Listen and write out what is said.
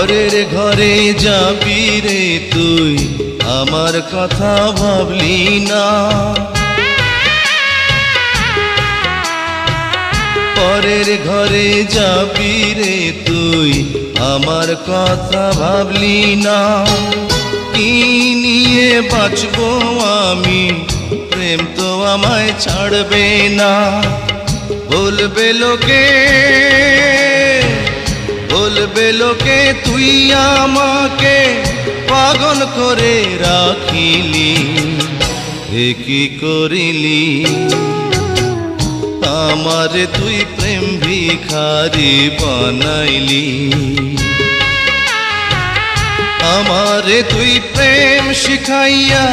পরের ঘরে যাবি রে তুই, আমার কথা ভাবলি না। পরের ঘরে যাবি রে তুই, আমার কথা ভাবলি না। কি নিয়ে বাঁচবো আমি, প্রেম তো আমায় ছাড়বে না। বলবে লোকে, বলবে লোকে তুই আমাকে পাগল করে রাখিলি। এ কি করিলি, আমারে তুই প্রেম ভিখারি বানাইলি। আমারে তুই প্রেম শিখাইয়া